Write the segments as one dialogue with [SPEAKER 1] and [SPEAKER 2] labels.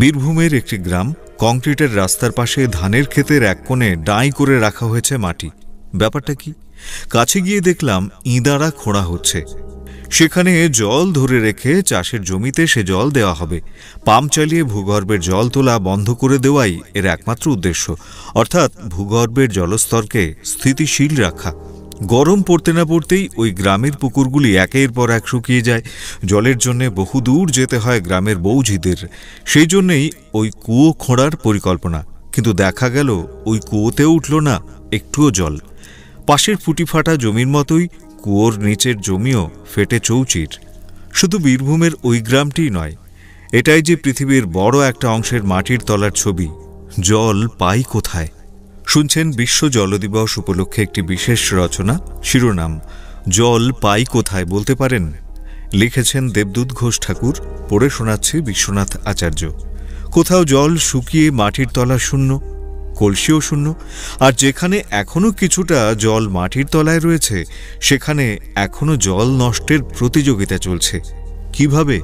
[SPEAKER 1] বীরভূমের একটি গ্রাম, কংক্রিটের রাস্তার পাশে ধানের ক্ষেতের এক কোণে ডাঁই করে রাখা হয়েছে মাটি। ব্যাপারটা কি? কাছে গিয়ে দেখলাম ইঁদারা খোঁড়া হচ্ছে। সেখানে জল ধরে রেখে চাষের জমিতে সে জল দেওয়া হবে। পাম্প চালিয়ে ভূগর্ভের জল তোলা বন্ধ করে দেওয়াই এর একমাত্র উদ্দেশ্য, অর্থাৎ ভূগর্ভের জলস্তরকে স্থিতিশীল রাখা। গরম পড়তে না পড়তেই ওই গ্রামের পুকুরগুলি একের পর এক শুকিয়ে যায়। জলের জন্য বহুদূর যেতে হয় গ্রামের বৌঝিদের। সেই জন্যেই ওই কুয়ো খোঁড়ার পরিকল্পনা। কিন্তু দেখা গেল ওই কুয়োতেও উঠল না একটুও জল। পাশের ফুটি ফাটা জমির মতোই কুয়োর নিচের জমিও ফেটে চৌচির। শুধু বীরভূমের ওই গ্রামটিই নয়, এটাই যে পৃথিবীর বড় একটা অংশের মাটির তলার ছবি। জল পাই কোথায়? শুনছেন বিশ্ব জল দিবস উপলক্ষে একটি বিশেষ রচনা, শিরোনাম জল পাই কোথায় বলতে পারেন? লিখেছেন দেবদূত ঘোষ ঠাকুর, পড়ে শোনাচ্ছে বিশ্বনাথ আচার্য। কোথাও জল শুকিয়ে মাটির তলা শূন্য, কলসিও শূন্য। আর যেখানে এখনো কিছুটা জল মাটির তলায় রয়েছে, সেখানে এখনো জল নষ্টের প্রতিযোগিতা চলছে। কিভাবে?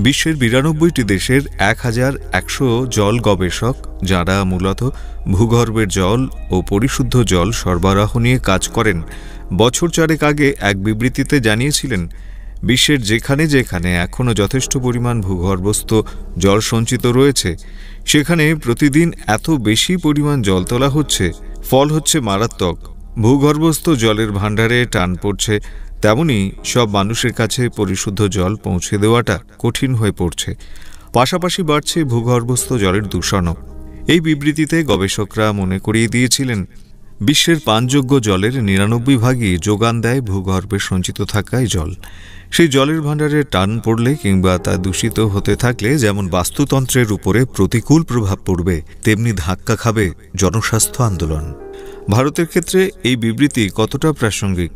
[SPEAKER 1] বিশ্বের 92টি দেশের 1100 জল গবেষক, যাঁরা মূলত ভূগর্ভের জল ও পরিশুদ্ধ জল সরবরাহ নিয়ে কাজ করেন, বছর চারেক আগে এক বিবৃতিতে জানিয়েছিলেন, বিশ্বের যেখানে যেখানে এখনও যথেষ্ট পরিমাণ ভূগর্ভস্থ জল সঞ্চিত রয়েছে, সেখানে প্রতিদিন এত বেশি পরিমাণ জল তোলা হচ্ছে, ফল হচ্ছে মারাত্মক। ভূগর্ভস্থ জলের ভাণ্ডারে টান পড়ছে, তেমনি সব মানুষের কাছে পরিশুদ্ধ জল পৌঁছে দেওয়াটা কঠিন হয়ে পড়ছে। পাশাপাশি বাড়ছে ভূগর্ভস্থ জলের দূষণও। এই বিবৃতিতে গবেষকরা মনে করিয়ে দিয়েছিলেন, বিশ্বের পানযোগ্য জলের 99% যোগান দেয় ভূগর্ভে সঞ্চিত থাকায় জল। সেই জলের ভাণ্ডারে টান পড়লে কিংবা তা দূষিত হতে থাকলে যেমন বাস্তুতন্ত্রের উপরে প্রতিকূল প্রভাব পড়বে, তেমনি ধাক্কা খাবে জনস্বাস্থ্য আন্দোলন। ভারতের ক্ষেত্রে এই বিবৃতি কতটা প্রাসঙ্গিক?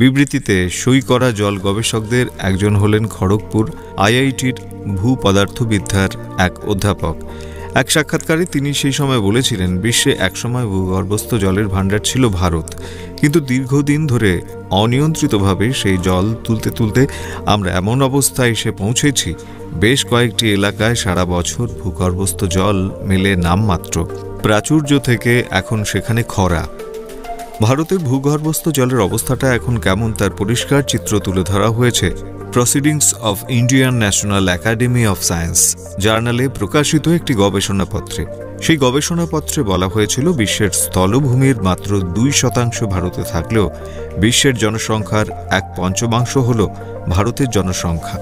[SPEAKER 1] বিবৃতিতে সই করা জল গবেষকদের একজন হলেন খড়গপুর আইআইটির ভূপদার্থবিদ্যার এক অধ্যাপক। এক সাক্ষাৎকারে তিনি সেই সময় বলেছিলেন, বিশ্বে একসময় ভূগর্ভস্থ জলের ভাণ্ডার ছিল ভারত, কিন্তু দীর্ঘদিন ধরে অনিয়ন্ত্রিতভাবে সেই জল তুলতে তুলতে আমরা এমন অবস্থায় এসে পৌঁছেছি, বেশ কয়েকটি এলাকায় সারা বছর ভূগর্ভস্থ জল মেলে নামমাত্র। প্রাচুর্য থেকে এখন সেখানে খরা। ভারতের ভূগর্ভস্থ জলের অবস্থাটা এখন কেমন তার পরিষ্কার চিত্র তুলে ধরা হয়েছে proceedings of Indian national academy of science জার্নালে প্রকাশিত একটি গবেষণাপত্রে। সেই গবেষণাপত্রে বলা হয়েছিল, বিশ্বের স্থলভূমির মাত্র 2% ভারতে থাকলেও বিশ্বের জনসংখ্যার 1/5 হল ভারতের জনসংখ্যা।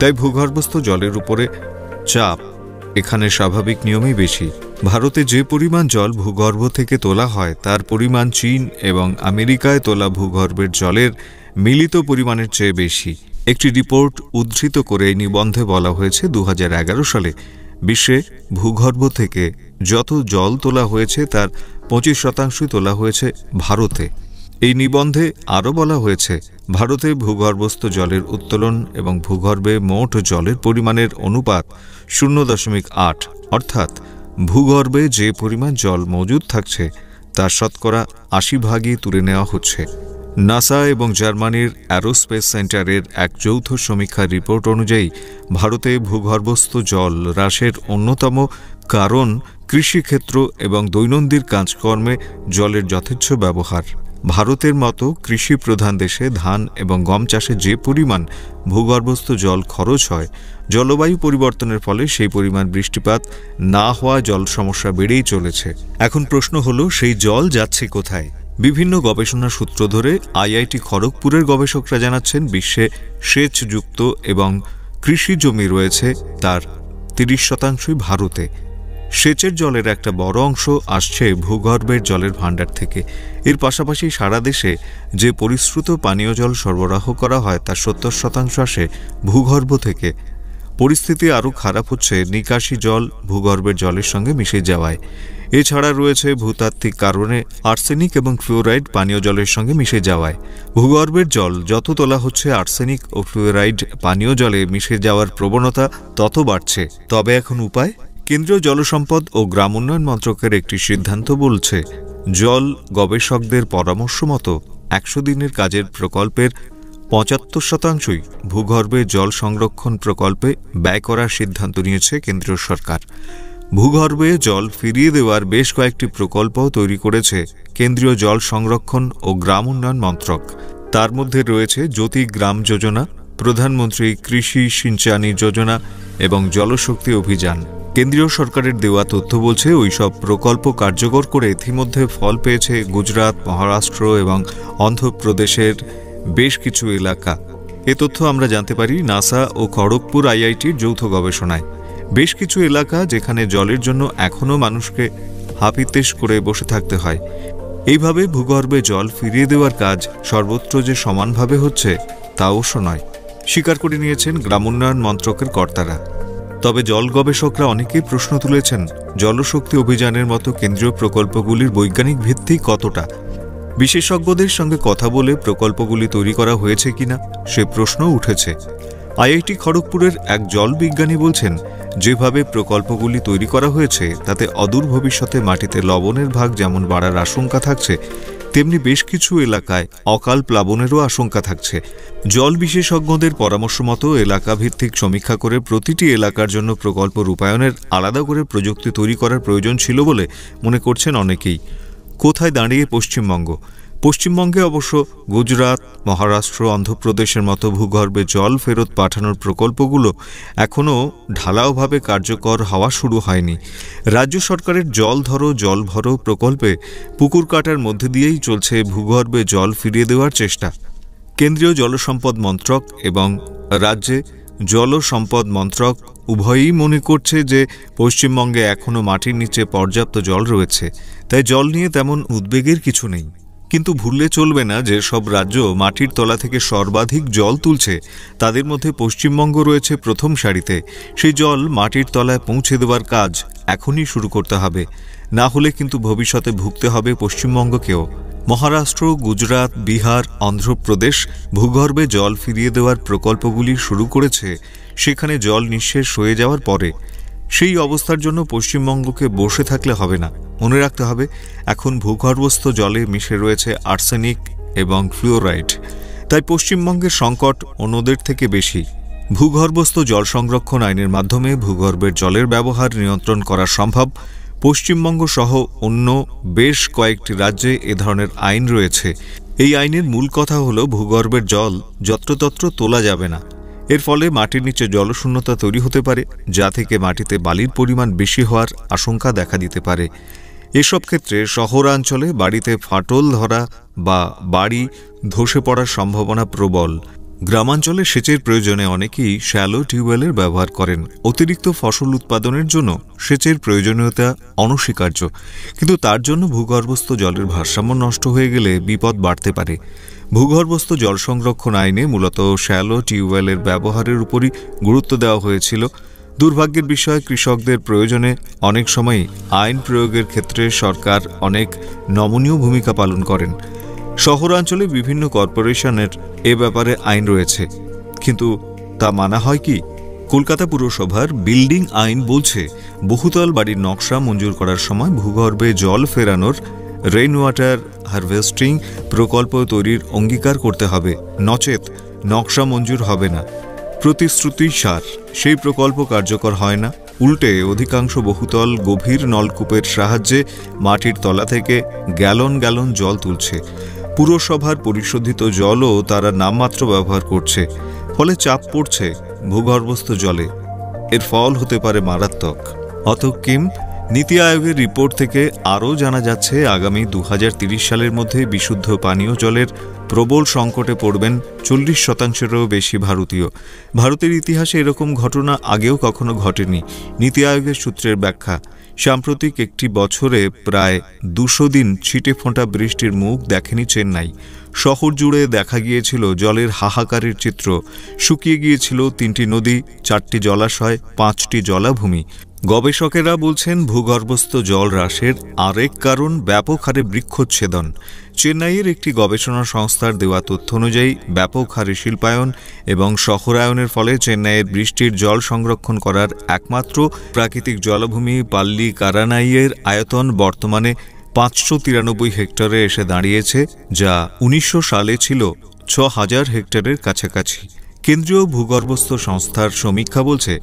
[SPEAKER 1] তাই ভূগর্ভস্থ জলের উপরে চাপ এখানে স্বাভাবিক নিয়মেই বেশি। ভারতে যে পরিমাণ জল ভূগর্ভ থেকে তোলা হয়, তার পরিমাণ চীন এবং আমেরিকায় তোলা ভূগর্ভের জলের মিলিত পরিমাণের চেয়ে বেশি। একটি রিপোর্ট উদ্ধৃত করে এই নিবন্ধে বলা হয়েছে, 2011 সালে বিশ্বে ভূগর্ভ থেকে যত জল তোলা হয়েছে তার 25% তোলা হয়েছে ভারতে। এই নিবন্ধে আরও বলা হয়েছে, ভারতে ভূগর্ভস্থ জলের উত্তোলন এবং ভূগর্ভে মোট জলের পরিমাণের অনুপাত 0.8, অর্থাৎ ভূগর্ভে যে পরিমাণ জল মজুদ থাকছে তার শতকরা 80% তুলে নেওয়া হচ্ছে। নাসা এবং জার্মানির অ্যারোস্পেস সেন্টারের এক যৌথ সমীক্ষার রিপোর্ট অনুযায়ী ভারতে ভূগর্ভস্থ জল হ্রাসের অন্যতম কারণ কৃষিক্ষেত্র এবং দৈনন্দিন কাজকর্মে জলের যথেচ্ছ ব্যবহার। ভারতের মতো কৃষি প্রধান দেশে ধান এবং গম চাষে যে পরিমাণ ভূগর্ভস্থ জল খরচ হয়, জলবায়ু পরিবর্তনের ফলে সেই পরিমাণ বৃষ্টিপাত না হওয়া জল সমস্যা বেড়েই চলেছে। এখন প্রশ্ন হল, সেই জল যাচ্ছে কোথায়? বিভিন্ন গবেষণা সূত্র ধরে আইআইটি খড়গপুরের গবেষকরা জানাচ্ছেন, বিশ্বে সেচযুক্ত এবং কৃষি জমি রয়েছে তার 30% ভারতে। সেচের জলের একটা বড় অংশ আসছে ভূগর্ভের জলের ভাণ্ডার থেকে। এর পাশাপাশি সারা দেশে যে পরিশ্রুত পানীয় জল সরবরাহ করা হয় তার 70% আসে ভূগর্ভ থেকে। পরিস্থিতি আরও খারাপ হচ্ছে নিকাশি জল ভূগর্ভের জলের সঙ্গে মিশে যাওয়ায়। এছাড়া রয়েছে ভূতাত্ত্বিক কারণে আর্সেনিক এবং ফ্লুরাইড পানীয় জলের সঙ্গে মিশে যাওয়ায়। ভূগর্ভের জল যত তোলা হচ্ছে, আর্সেনিক ও ফ্লুরাইড পানীয় জলে মিশে যাওয়ার প্রবণতা তত বাড়ছে। তবে এখন উপায়? কেন্দ্রীয় জলসম্পদ ও গ্রাম উন্নয়ন মন্ত্রকের একটি সিদ্ধান্ত বলছে, জল গবেষকদের পরামর্শ মতো 100 দিনের কাজের প্রকল্পের ৭৫% ভূগর্ভে জল সংরক্ষণ প্রকল্পে ব্যয় করার সিদ্ধান্ত নিয়েছে কেন্দ্রীয় সরকার। ভূগর্ভে জল ফিরিয়ে দেওয়ার বেশ কয়েকটি প্রকল্প তৈরি করেছে কেন্দ্রীয় জল সংরক্ষণ ও গ্রাম উন্নয়ন মন্ত্রক। তার মধ্যে রয়েছে জ্যোতি গ্রাম যোজনা, প্রধানমন্ত্রী কৃষি সিঞ্চানি যোজনা এবং জলশক্তি অভিযান। কেন্দ্রীয় সরকারের দেওয়া তথ্য বলছে ওইসব প্রকল্প কার্যকর করে ইতিমধ্যে ফল পেয়েছে গুজরাট, মহারাষ্ট্র এবং অন্ধ্রপ্রদেশের বেশ কিছু এলাকা। এ তথ্য আমরা জানতে পারি নাসা ও খড়গপুর আইআইটির যৌথ গবেষণায়। বেশ কিছু এলাকা যেখানে জলের জন্য এখনও মানুষকে হাপিত্তেশ করে বসে থাকতে হয়। এইভাবে ভূগর্ভে জল ফিরিয়ে দেওয়ার কাজ সর্বত্র যে সমানভাবে হচ্ছে তা অবশ্য নয়, স্বীকার করে নিয়েছেন গ্রাম উন্নয়ন মন্ত্রকের কর্তারা। তবে জল গবেষকরা অনেকেই প্রশ্ন তুলেছেন, জলশক্তি অভিযানের মতো কেন্দ্রীয় প্রকল্পগুলির বৈজ্ঞানিক ভিত্তি কতটা? বিশেষজ্ঞদের সঙ্গে কথা বলে প্রকল্পগুলি তৈরি করা হয়েছে কিনা সে প্রশ্ন উঠেছে। আইআইটি খড়গপুরের এক জল বিজ্ঞানী বলছেন, যেভাবে প্রকল্পগুলি তৈরি করা হয়েছে তাতে অদূর ভবিষ্যতে মাটিতে লবণের ভাগ যেমন বাড়ার আশঙ্কা থাকছে, তেমনি বেশ কিছু এলাকায় অকাল প্লাবনেরও আশঙ্কা থাকছে। জল বিশেষজ্ঞদের পরামর্শ মতো এলাকা ভিত্তিক সমীক্ষা করে প্রতিটি এলাকার জন্য প্রকল্প রূপায়ণের আলাদা করে প্রযুক্তি তৈরি করার প্রয়োজন ছিল বলে মনে করছেন অনেকেই। কোথায় দাঁড়িয়ে পশ্চিমবঙ্গ? পশ্চিমবঙ্গে অবশ্য গুজরাট, মহারাষ্ট্র, অন্ধ্রপ্রদেশের মতো ভূগর্ভে জল ফেরত পাঠানোর প্রকল্পগুলো এখনও ঢালাওভাবে কার্যকর হওয়া শুরু হয়নি। রাজ্য সরকারের জল ধরো জল ভরো প্রকল্পে পুকুর কাটার মধ্যে দিয়েই চলছে ভূগর্ভে জল ফিরিয়ে দেওয়ার চেষ্টা। কেন্দ্রীয় জলসম্পদ মন্ত্রক এবং রাজ্যে জল সম্পদ মন্ত্রক উভয়ই মনে করছে যে পশ্চিমবঙ্গে এখনও মাটির নিচে পর্যাপ্ত জল রয়েছে, তাই জল নিয়ে তেমন উদ্বেগের কিছু নেই। কিন্তু ভুললে চলবে না যে সব রাজ্য মাটির তলা থেকে সর্বাধিক জল তুলছে তাদের মধ্যে পশ্চিমবঙ্গ রয়েছে প্রথম সারিতে। সেই জল মাটির তলায় পৌঁছে দেওয়ার কাজ এখনই শুরু করতে হবে, না হলে কিন্তু ভবিষ্যতে ভুগতে হবে পশ্চিমবঙ্গকেও। মহারাষ্ট্র, গুজরাট, বিহার, অন্ধ্রপ্রদেশ ভূগর্ভে জল ফিরিয়ে দেওয়ার প্রকল্পগুলি শুরু করেছে সেখানে জল নিঃশেষ হয়ে যাওয়ার পরে। সেই অবস্থার জন্য পশ্চিমবঙ্গকে বসে থাকলে হবে না। মনে রাখতে হবে, এখন ভূগর্ভস্থ জলে মিশে রয়েছে আর্সেনিক এবং ফ্লুওরাইড, তাই পশ্চিমবঙ্গের সংকট অন্যদের থেকে বেশি। ভূগর্ভস্থ জল সংরক্ষণ আইনের মাধ্যমে ভূগর্ভের জলের ব্যবহার নিয়ন্ত্রণ করা সম্ভব। পশ্চিমবঙ্গ সহ অন্য বেশ কয়েকটি রাজ্যে এ ধরনের আইন রয়েছে। এই আইনের মূল কথা হল ভূগর্ভের জল যত্রতত্র তোলা যাবে না। এর ফলে মাটির নিচে জলশূন্যতা তৈরি হতে পারে, যা থেকে মাটিতে বালির পরিমাণ বেশি হওয়ার আশঙ্কা দেখা দিতে পারে। এসব ক্ষেত্রে শহরাঞ্চলে বাড়িতে ফাটল ধরা বা বাড়ি ধসে পড়ার সম্ভাবনা প্রবল। গ্রামাঞ্চলে সেচের প্রয়োজনে অনেকেই শ্যালো টিউবওয়েলের ব্যবহার করেন। অতিরিক্ত ফসল উৎপাদনের জন্য সেচের প্রয়োজনীয়তা অনস্বীকার্য, কিন্তু তার জন্য ভূগর্ভস্থ জলের ভারসাম্য নষ্ট হয়ে গেলে বিপদ বাড়তে পারে। ভূগর্ভস্থ জল সংরক্ষণ আইনে মূলত শ্যালো টিউবওয়েলের ব্যবহারের উপরই গুরুত্ব দেওয়া হয়েছিল। দুর্ভাগ্যের বিষয়, কৃষকদের প্রয়োজনে অনেক সময়ই আইন প্রয়োগের ক্ষেত্রে সরকার অনেক নমনীয় ভূমিকা পালন করেন। শহরাঞ্চলে বিভিন্ন কর্পোরেশনের এ ব্যাপারে আইন রয়েছে, কিন্তু তা মানা হয় কি? কলকাতা পুরসভার বিল্ডিং আইন বলছে বহুতল বাড়ির নকশা মঞ্জুর করার সময় ভূগর্ভে জল ফেরানোর রেইন ওয়াটার হারভেস্টিং প্রকল্প তৈরির অঙ্গীকার করতে হবে, নচেত নকশা মঞ্জুর হবে না। প্রতিশ্রুতি সার, সেই প্রকল্প কার্যকর হয় না। উল্টে অধিকাংশ বহুতল গভীর নলকূপের সাহায্যে মাটির তলা থেকে গ্যালন গ্যালন জল তুলছে। পুরসভার পরিশোধিত জলও তারা নামমাত্র ব্যবহার করছে, ফলে চাপ পড়ছে ভূগর্ভস্থ জলে। এর ফল হতে পারে মারাত্মক। অতঃকিম নীতি আয়োগের রিপোর্ট থেকে আরও জানা যাচ্ছে আগামী 2030 সালের মধ্যে বিশুদ্ধ পানীয় জলের প্রবল সংকটে পড়বেন 40%-এরও বেশি ভারতীয়। ভারতের ইতিহাসে এরকম ঘটনা আগেও কখনো ঘটেনি। নীতি আয়োগের সূত্রের ব্যাখ্যা, সাম্প্রতিক একটি বছরে প্রায় 200 দিন ছিটে ফোঁটা বৃষ্টির মুখ দেখেনি চেন্নাই। শহর জুড়ে দেখা গিয়েছিল জলের হাহাকারের চিত্র। শুকিয়ে গিয়েছিল 3টি নদী, 4টি জলাশয়, 5টি জলাভূমি। গবেষকেরা বলছেন ভূগর্ভস্থ জল হ্রাসের আরেক কারণ ব্যাপক হারে বৃক্ষচ্ছেদন। চেন্নাইয়ের একটি গবেষণা সংস্থার দেওয়া তথ্য অনুযায়ী ব্যাপক হারে শিল্পায়ন এবং শহরায়নের ফলে চেন্নাইয়ের বৃষ্টির জল সংরক্ষণ করার একমাত্র প্রাকৃতিক জলাভূমি পাল্লি কারানাইয়ের আয়তন বর্তমানে 593 হেক্টরে এসে দাঁড়িয়েছে, যা 1900 সালে ছিল 6,000 হেক্টরের কাছাকাছি। কেন্দ্রীয় ভূগর্ভস্থ সংস্থার সমীক্ষা বলছে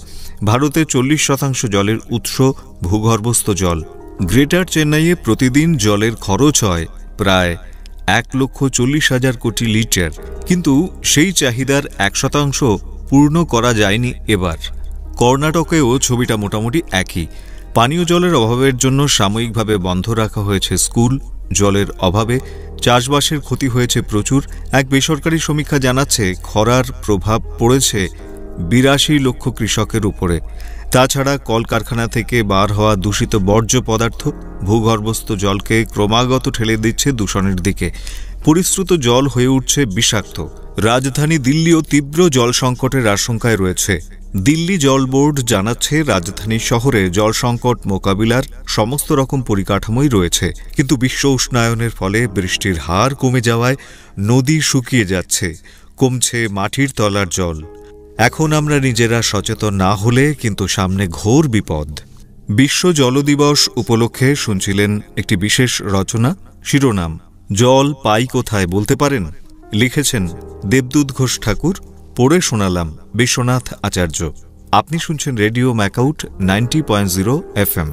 [SPEAKER 1] ভারতে 40% জলের উৎস ভূগর্ভস্থ জল। গ্রেটার চেন্নাইয়ে প্রতিদিন জলের খরচ হয় প্রায় 1,40,000 কোটি লিটার, কিন্তু সেই চাহিদার 1% পূর্ণ করা যায়নি এবার। কর্ণাটকেও ছবিটা মোটামুটি একই। পানীয় জলের অভাবের জন্য সাময়িকভাবে বন্ধ রাখা হয়েছে স্কুল। জলের অভাবে চাষবাসের ক্ষতি হয়েছে প্রচুর। এক বেসরকারি সমীক্ষা জানাচ্ছে খরার প্রভাব পড়েছে 82 লক্ষ কৃষকের উপরে। তাছাড়া কলকারখানা থেকে বার হওয়া দূষিত বর্জ্য পদার্থ ভূগর্ভস্থ জলকে ক্রমাগত ঠেলে দিচ্ছে দূষণের দিকে। পরিশ্রুত জল হয়ে উঠছে বিষাক্ত। রাজধানী দিল্লিও তীব্র জল সংকটের আশঙ্কায় রয়েছে। দিল্লি জল বোর্ড জানাচ্ছে রাজধানী শহরে জল সংকট মোকাবিলার সমস্ত রকম পরিকাঠামোই রয়েছে, কিন্তু বিশ্ব উষ্ণায়নের ফলে বৃষ্টির হার কমে যাওয়ায় নদী শুকিয়ে যাচ্ছে, কমছে মাটির তলার জল। এখন আমরা নিজেরা সচেতন না হলে কিন্তু সামনে ঘোর বিপদ। বিশ্ব জল দিবস উপলক্ষে শুনছিলেন একটি বিশেষ রচনা। শিরোনাম জল পাই কোথায় বলতে পারেন? লিখেছেন দেবদূত ঘোষ ঠাকুর, পড়ে শোনালাম বিশ্বনাথ আচার্য। আপনি শুনছেন রেডিও ম্যাকাউট 90.0 FM।